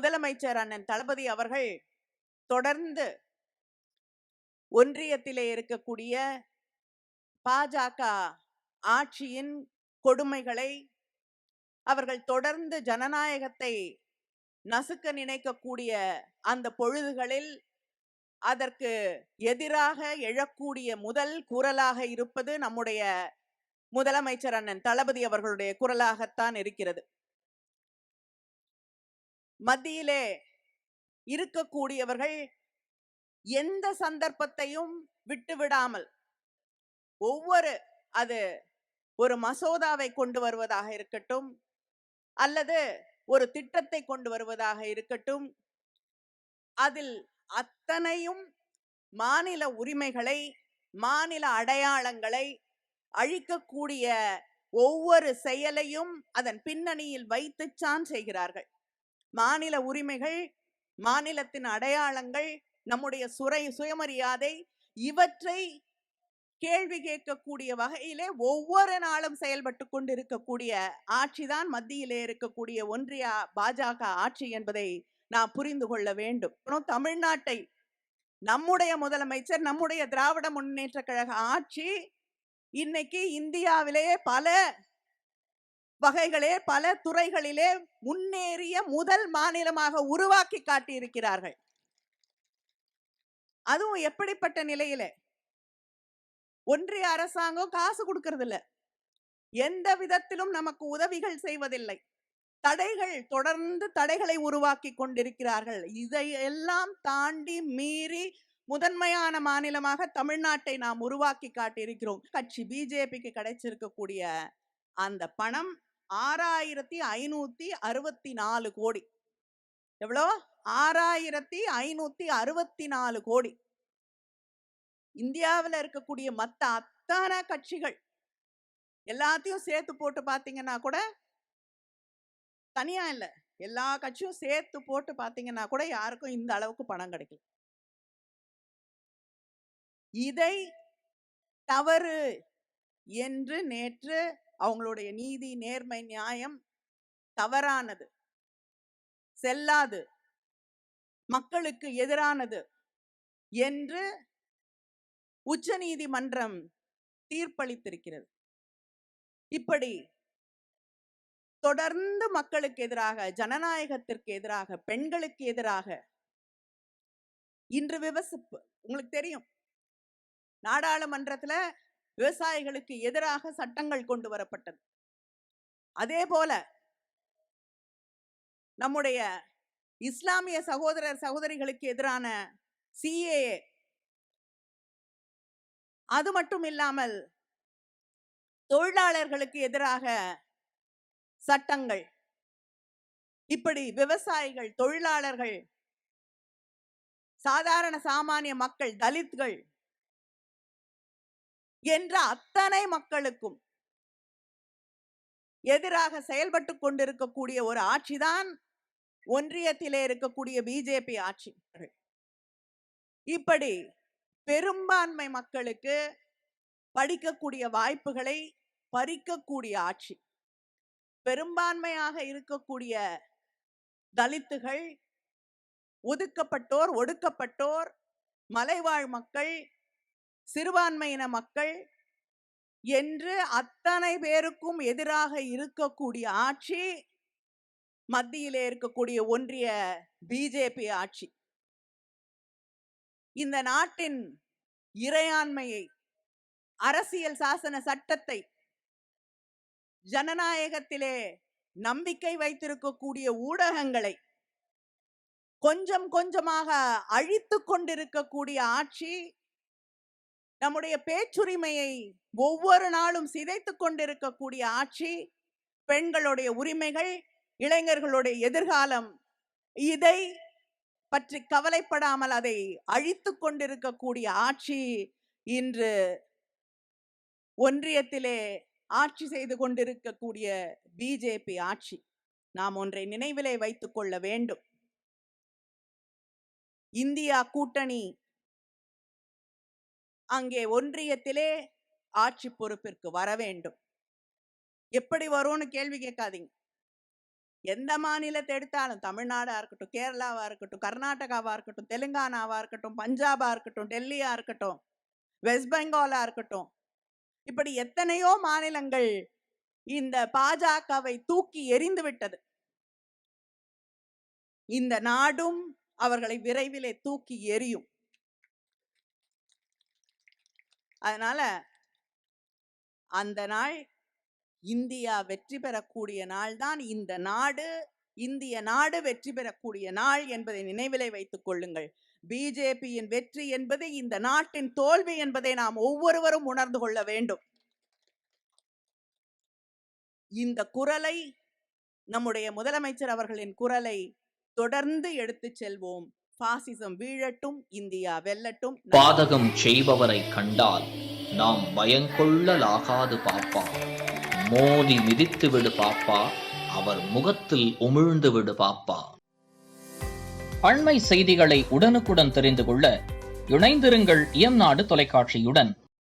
முதலமைச்சர் அண்ணன் தளபதி அவர்கள் தொடர்ந்து ஒன்றியத்திலே இருக்கக்கூடிய பாஜக ஆட்சியின் கொடுமைகளை, அவர்கள் தொடர்ந்து ஜனநாயகத்தை நசுக்க நினைக்கக்கூடிய அந்த பொழுதுகளில் அதற்கு எதிராக எழக்கூடிய முதல் குரலாக இருப்பது நம்முடைய முதலமைச்சர் அண்ணன் தளபதி அவர்களுடைய குரலாகத்தான் இருக்கிறது. மத்தியிலே இருக்கக்கூடியவர்கள் எந்த சந்தர்ப்பத்தையும் விட்டுவிடாமல் அது ஒரு மசோதாவை கொண்டு வருவதாக இருக்கட்டும், அல்லது ஒரு திட்டத்தை கொண்டு வருவதாக இருக்கட்டும், அதில் அத்தனையும் மாநில உரிமைகளை, மாநில அடையாளங்களை அழிக்கக்கூடிய ஒவ்வொரு செயலையும் அதன் பின்னணியில் வைத்துச்சான் செய்கிறார்கள். மாநில உரிமைகள், மாநிலத்தின் அடையாளங்கள், நம்முடைய சுயமரியாதை, இவற்றை கேள்வி கேட்கக்கூடிய வகையிலே ஒவ்வொரு நாளும் செயல்பட்டு கொண்டிருக்கக்கூடிய ஆட்சிதான் மத்தியிலே இருக்கக்கூடிய ஒன்றிய பாஜக ஆட்சி என்பதை நாம் புரிந்து கொள்ள வேண்டும். தமிழ்நாட்டை நம்முடைய முதலமைச்சர், நம்முடைய திராவிட முன்னேற்ற கழக ஆட்சி இன்னைக்கு இந்தியாவிலேயே பல வகைகளே, பல துறைகளிலே முன்னேறிய முதல் மாநிலமாக உருவாக்கி காட்டியிருக்கிறார்கள். அதுவும் எப்படிப்பட்ட நிலையிலே? ஒன்றிய அரசாங்கம் காசு கொடுக்கிறது இல்ல, எந்த விதத்திலும் நமக்கு உதவிகள் செய்வதில்லை, தொடர்ந்து தடைகளை உருவாக்கி கொண்டிருக்கிறார்கள். இதையெல்லாம் தாண்டி மீறி முதன்மையான மாநிலமாக தமிழ்நாட்டை நாம் உருவாக்கி காட்டியிருக்கிறோம். கட்சி பிஜேபிக்கு கிடைச்சிருக்கக்கூடிய அந்த பணம் 6564 கோடி. எவ்வளோ? 6564 கோடி. இந்தியாவில் இருக்கக்கூடிய மற்ற அத்தனை கட்சிகள் எல்லாத்தையும் சேர்த்து போட்டு பார்த்தீங்கன்னா கூட, தனியா இல்லை, எல்லா கட்சியும் சேர்த்து போட்டு பார்த்தீங்கன்னா கூட யாருக்கும் இந்த அளவுக்கு பணம் கிடைக்கல. இதை தவறு என்று நேற்று அவங்களுடைய நீதி, நேர்மை, நியாயம் தவறானது, செல்லாது, மக்களுக்கு எதிரானது என்று உச்ச நீதிமன்றம் தீர்ப்பளித்திருக்கிறது. இப்படி தொடர்ந்து மக்களுக்கு எதிராக, ஜனநாயகத்திற்கு எதிராக, பெண்களுக்கு எதிராக, இன்று உங்களுக்கு தெரியும், நாடாளுமன்றத்தில் விவசாயிகளுக்கு எதிராக சட்டங்கள் கொண்டு வரப்பட்டது. அதே போல நம்முடைய இஸ்லாமிய சகோதரர் சகோதரிகளுக்கு எதிரான CAA, அது மட்டும் இல்லாமல் தொழிலாளர்களுக்கு எதிராக சட்டங்கள், இப்படி விவசாயிகள், தொழிலாளர்கள், சாதாரண சாமானிய மக்கள், தலித்கள் என்ற அத்தனை மக்களுக்கும் எதிராக செயல்பட்டு கொண்டிருக்கக்கூடிய ஒரு ஆட்சிதான் ஒன்றியத்திலே இருக்கக்கூடிய பிஜேபி ஆட்சி. இப்படி பெரும்பான்மை மக்களுக்கு படிக்கக்கூடிய வாய்ப்புகளை பறிக்கக்கூடிய ஆட்சி, பெரும்பான்மையாக இருக்கக்கூடிய தலித்துகள், ஒதுக்கப்பட்டோர், ஒடுக்கப்பட்டோர், மலைவாழ் மக்கள், சிறுபான்மையின மக்கள் என்று அத்தனை பேருக்கும் எதிராக இருக்கக்கூடிய ஆட்சி மத்தியிலே இருக்கக்கூடிய ஒன்றிய பிஜேபி ஆட்சி. இந்த நாட்டின் இறையாண்மையை, அரசியல் சாசன சட்டத்தை, ஜனநாயகத்திலே நம்பிக்கை வைத்திருக்கக்கூடிய ஊடகங்களை கொஞ்சம் கொஞ்சமாக அழித்து கொண்டிருக்கக்கூடிய ஆட்சி, நம்முடைய பேச்சுரிமையை ஒவ்வொரு நாளும் சிதைத்து கொண்டிருக்கக்கூடிய ஆட்சி, பெண்களுடைய உரிமைகள், இளைஞர்களுடைய எதிர்காலம், இதை பற்றி கவலைப்படாமல் அதை அழித்து கொண்டிருக்கக்கூடிய ஆட்சி இன்று ஒன்றியத்திலே ஆட்சி செய்து கொண்டிருக்கக்கூடிய பிஜேபி ஆட்சி. நாம் ஒன்றை நினைவிலே வைத்துக் கொள்ள வேண்டும். இந்தியா கூட்டணி அங்கே ஒன்றியத்திலே ஆட்சி பொறுப்பிற்கு வர வேண்டும். எப்படி வரும்னு கேள்வி கேட்காதீங்க. எந்த மாநிலத்தை எடுத்தாலும், தமிழ்நாடா இருக்கட்டும், கேரளாவா இருக்கட்டும், கர்நாடகாவா இருக்கட்டும், தெலுங்கானாவா இருக்கட்டும், பஞ்சாபா இருக்கட்டும், டெல்லியா இருக்கட்டும், வெஸ்ட் பெங்காலா இருக்கட்டும், இப்படி எத்தனையோ மாநிலங்கள் இந்த பாஜகவை தூக்கி எறிந்து விட்டது. இந்த நாடும் அவர்களை விரைவிலே தூக்கி எறியும். அதனால அந்த நாள் இந்தியா வெற்றி பெறக்கூடிய நாள் தான் இந்த நாடு, இந்திய நாடு வெற்றி பெறக்கூடிய நாள் என்பதை நினைவிலே வைத்துக் கொள்ளுங்கள். பிஜேபியின் வெற்றி என்பது இந்த நாட்டின் தோல்வி என்பதை நாம் ஒவ்வொருவரும் உணர்ந்து கொள்ள வேண்டும். இந்த குரலை, நம்முடைய முதலமைச்சர் அவர்களின் குரலை தொடர்ந்து எடுத்துச் செல்வோம். பாசிசம் வீழட்டும், இந்தியா வெல்லட்டும். பாதகம் செய்பவரை கண்டால் நாம் பயங்கொள்ளலாகாது பாப்பா, மோதி மிதித்து விடு பாப்பா, அவர் முகத்தில் உமிழ்ந்து விடு பாப்பா. அண்மை செய்திகளை உடனுக்குடன் தெரிந்து கொள்ள இணைந்திருங்கள் இயம்நாடு தொலைக்காட்சியுடன்.